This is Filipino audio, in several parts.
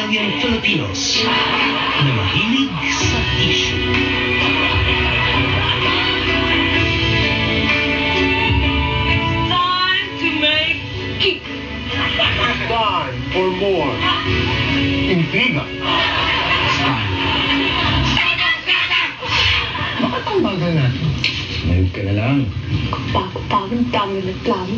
million Filipinos na mahilig sa tissue. Time to make cake. Time for more. Intriga. Bakit ang bagal natin? Mayroon ka na lang. Pagod, dami ng plano.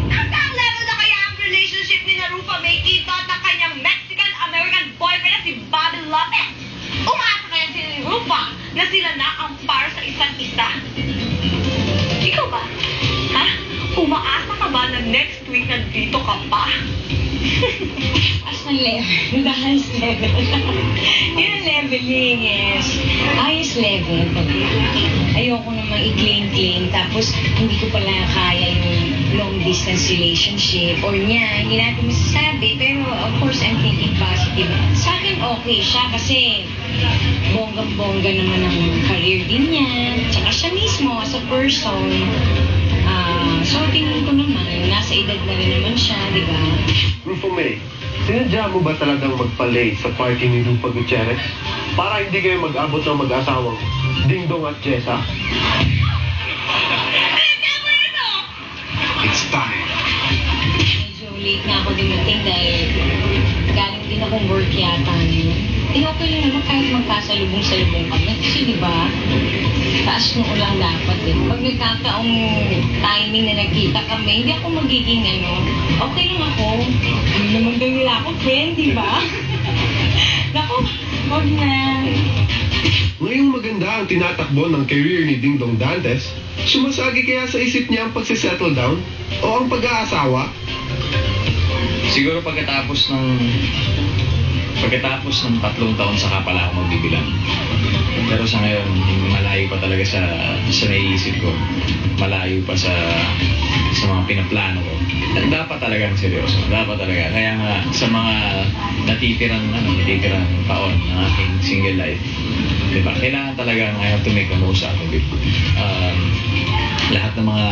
Hanggang level na kaya ang relationship ni Rufa May Quinto at ang kanyang Mexican-American boyfriend na si Bobby Lopez? Umaasa kaya si Rufa na sila na ang para sa isa't isa? Ikaw ba? Ha? Umaasa ka ba na next week nandito ka pa? As ng level, the highest level. Yun ang leveling, yes. Highest level. Ayoko namang i-claim-claim, tapos hindi ko pala kaya yung long-distance relationship or niya, hindi natin masasabi, pero of course, I'm thinking positive. Sa akin, okay siya kasi bonggang-bongga naman ang career din niya, tsaka siya mismo as a person. So, tingin ko naman, nasa edad na rin naman siya, di ba? Rufa May, sinadya mo ba talagang magpalay sa party ni Rufa Gutierrez? Para hindi kayo mag-abot ng mag-asawang Dingdong at Jessa? It's time. Medyo late na ako dumating dahil galing din akong work yata yun. Okay lang naman kahit magkasalubong-salubong kami. Kasi di ba, taas nung ulang dapat eh. Pag nagkataong timing na nagkita kami, hindi ako magiging okay lang ako. Hindi naman daw nila ako friend, di ba? Naku, wag na. Ngayong maganda ang tinatakbo ng career ni Dingdong Dantes, sumasagi kaya sa isip niya ang pagsisettle down o ang pag-aasawa? Siguro pagkatapos ng 3 taon saka pala ako magbibilang. Pero sa ngayon, malayo pa talaga sa naiisip ko. Malayo pa sa mga pinaplano ko. At dapat talagang seryoso. Dapat talaga. Kaya nga sa mga natitirang taon ng aking single life, diba? Kailangan talaga I have to make the most out of it. Lahat ng mga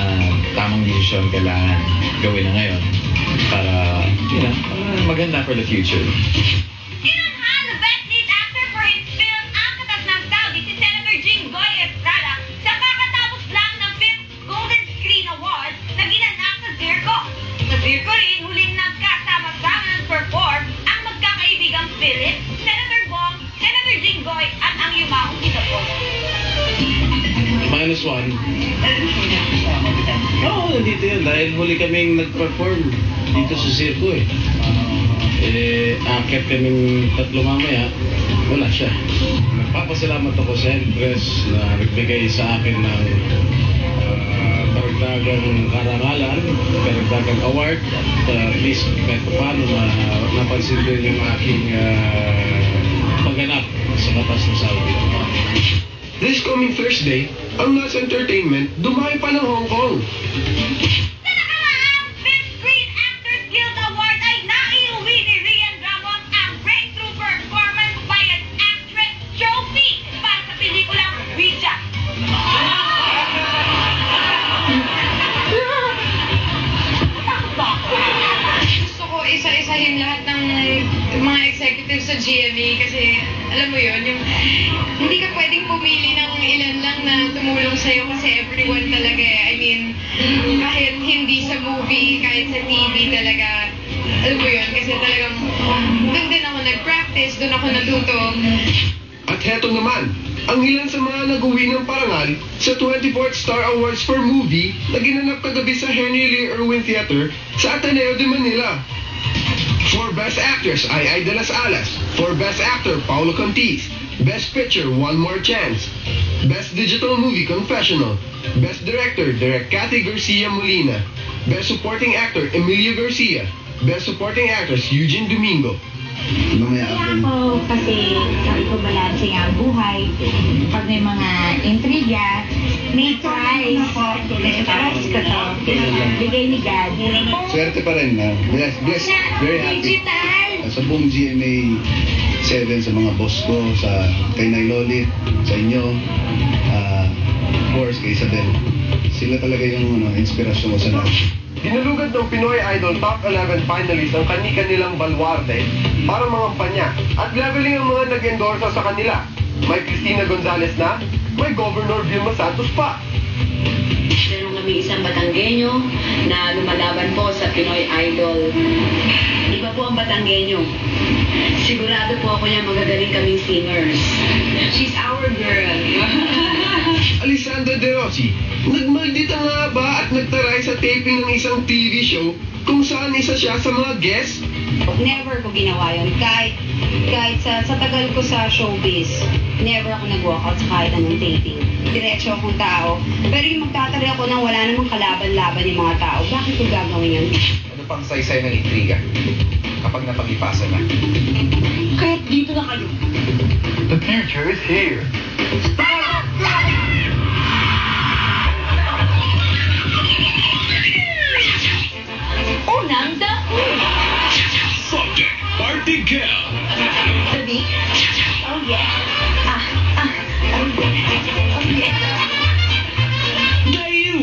tamang desisyon kailangan gawin na ngayon para maganda for the future. Inanghal na Best Lead Actor for his film Ang Katas ng Saudi si Senator Jinggoy Estrada sa kakatapos lang ng 5th Golden Screen Awards na ginanap sa Zirco. Sa Zirco rin, huling nagkasama-sama ng perform ang magkakaibigang Philip, Senator Bong, Senator Jinggoy at ang yumaong Kitapon. -1. Oo, nandito yun. Dahil huli kaming nag-perform dito sa Circo eh. Akit kaming 3 mamaya, wala siya. Nagpapasalamat ako sa Empress na nagbigay sa akin ng karagdagang karangalan, karagdagang award, at at least kahit paano napansin din yung aking pagganap sa batas ng Saudi. This coming Thursday, ang Nas Entertainment dumayo pa ng Hong Kong. Sa nakaraang 5th Screen Actors Guild Award ay naiuwi ni Rian Ramos ang Breakthrough Performance by an Actress Trophy para sa pelikulang Ouija. Gusto ko isa-isahin lahat ng mga executives sa GMA kasi alam mo yun, yung hindi ka pwedeng pumili ng ilan lang na tumulong sa'yo kasi everyone talaga eh. I mean, kahit hindi sa movie, kahit sa TV talaga, alam mo yun, kasi talagang doon din ako nag-practice, doon ako natuto. At heto naman, ang ilan sa mga nag-uwi ng parangal sa 24th Star Awards for Movie na ginanap kagabi sa Henry Lee Irwin Theater sa Ateneo de Manila. For Best Actress, Ay de las Alas. For Best Actor, Paulo Contis. Best Picture, One More Chance. Best Digital Movie, Confessional. Best Director, Direk Cathy Garcia Molina. Best Supporting Actor, Emilio Garcia. Best Supporting Actress, Eugene Domingo. Kaya ako kasi sabi ko balanse nga ang buhay. Pag may mga intriga, may prize. Prize ko to. Bigay ni God. Swerte pa rin na. Yes, blessed. Very happy. Digital! Sa buong GMA 7, sa mga boss ko, sa kay Nay Lolit, sa inyo, of course, kay Isabel. Sila talaga yung inspirasyon ko sa lahat. Dinulugad ng Pinoy Idol Top 11 finalists ang kani-kanilang baluarte para mangampanya at leveling ang mga nag-endorsa sa kanila. May Cristina Gonzalez na, may Governor Vilma Santos pa. Meron kami isang Batanggenyo na lumalaban po sa Pinoy Idol. Iba po ang Batanggenyo. Sigurado po ako niya magagaling kaming singers. She's our girl. Alessandra De Rossi, nagmaldita nga ba at nagtaray sa taping ng isang TV show kung saan isa siya sa mga guest? Never ko ginawa yun. Kahit sa tagal ko sa showbiz, never ako nag-walkout sa kahit anong taping. Diretso akong tao. Pero yung magtatari ako nang wala namang kalaban-laban yung mga tao, bakit ko gagawin yun? Ano pang saysay ng intriga kapag napag-ipasan na? Kahit dito na kayo. The future is here. Unang dako. Subject, Party Girl. Sabi? Oh yeah. Oh yeah. Dayu.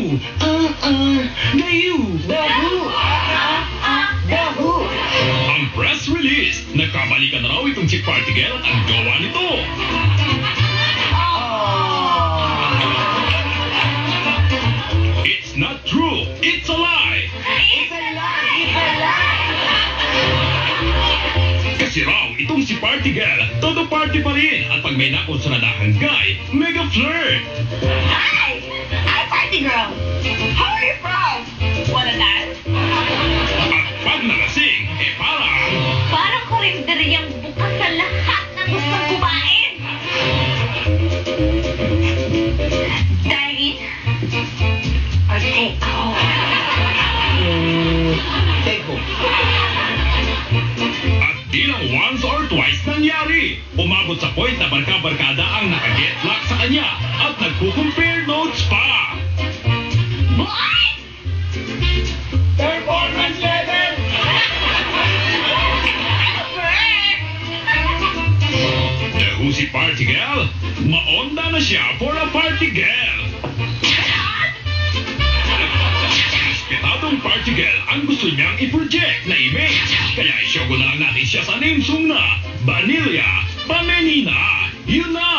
Dayu. Ang press release, nagkabalikan na raw itong si Party Girl at ang gawa nito. It's not true. It's a lie. Kasi raw, itong si Party Girl, todo party pa rin. At pag may nakonsunadahang guy, mega flirt. Hi! Hi, party girl! How are you from? Wanna dance? At pag nalasing, Parang korinderyang bukas sa lahat ng gustong kumain. Dine in? Or take home? Take home. At di lang once or twice nangyari. Umabot sa point na barka-barkada ang nakaget lock sa kanya at nagko-compare notes pa. Boy! Performance level! Dahu si Party Girl, maonda na siya for a Party Girl. Respetadong Party Girl ang gusto niyang i-project na image. Kaya isyogo na lang natin siya sa name song na Vanilla Pamenina. Yun na!